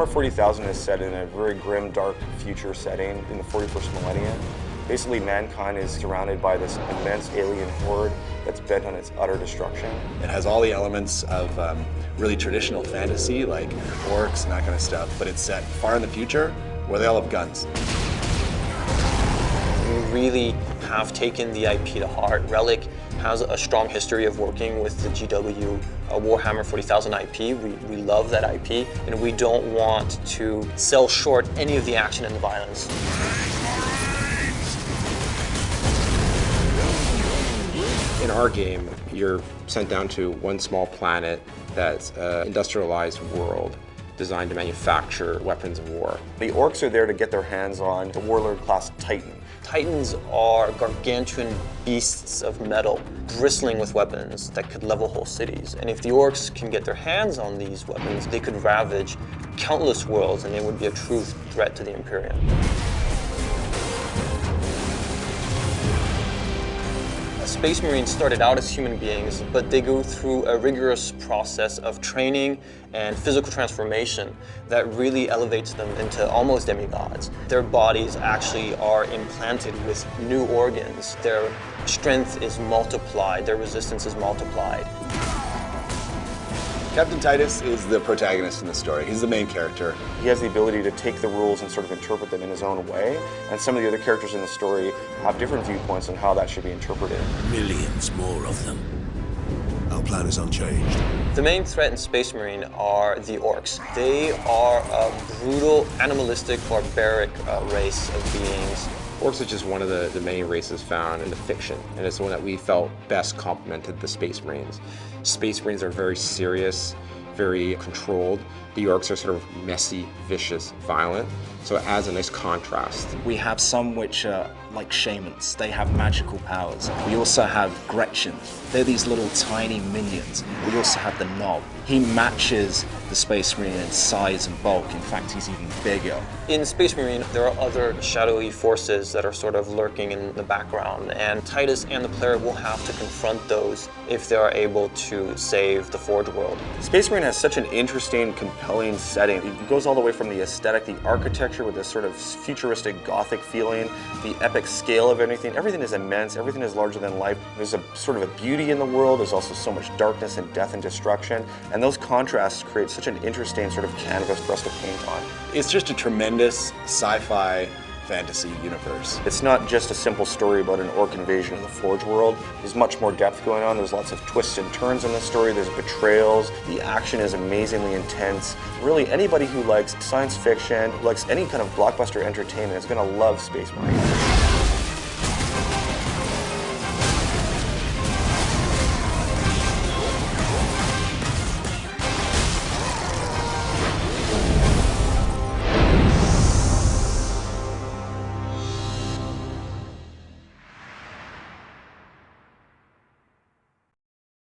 Warhammer 40,000 is set in a very grim, dark future setting in the 41st millennium. Basically, mankind is surrounded by this immense alien horde that's bent on its utter destruction. It has all the elements of really traditional fantasy, like orcs and that kind of stuff, but it's set far in the future where they all have guns. We really have taken the IP to heart. Relic has a strong history of working with the GW Warhammer 40,000 IP. We love that IP, and we don't want to sell short any of the action and the violence. In our game, you're sent down to one small planet that's an industrialized world designed to manufacture weapons of war. The orcs are there to get their hands on the warlord-class Titan. Titans are gargantuan beasts of metal, bristling with weapons that could level whole cities. And if the orcs can get their hands on these weapons, they could ravage countless worlds, and they would be a true threat to the Imperium. Space Marines started out as human beings, but they go through a rigorous process of training and physical transformation that really elevates them into almost demigods. Their bodies actually are implanted with new organs. Their strength is multiplied, their resistance is multiplied. Captain Titus is the protagonist in the story. He's the main character. He has the ability to take the rules and sort of interpret them in his own way, and some of the other characters in the story have different viewpoints on how that should be interpreted. Millions more of them. Our plan is unchanged. The main threat in Space Marine are the orcs. They are a brutal, animalistic, barbaric race of beings. Orcs are just one of the many races found in the fiction, and it's the one that we felt best complemented the Space Marines. Space Marines are very serious, very controlled. The orcs are sort of messy, vicious, violent, so it adds a nice contrast. We have some which are like shamans. They have magical powers. We also have Gretchen. They're these little tiny minions. We also have the Knob. He matches the Space Marine in size and bulk. In fact, he's even bigger. In Space Marine, there are other shadowy forces that are sort of lurking in the background, and Titus and the player will have to confront those if they are able to save the Forge world. Space Marine has such an interesting, compelling setting. It goes all the way from the aesthetic, the architecture with this sort of futuristic Gothic feeling, the epic scale of everything. Everything is immense, everything is larger than life. There's a sort of a beauty in the world, there's also so much darkness and death and destruction, and those contrasts create such an interesting sort of canvas for us to paint on. It's just a tremendous sci-fi fantasy universe. It's not just a simple story about an orc invasion of the Forge world. There's much more depth going on. There's lots of twists and turns in the story. There's betrayals. The action is amazingly intense. Really, anybody who likes science fiction, likes any kind of blockbuster entertainment is going to love Space Marine.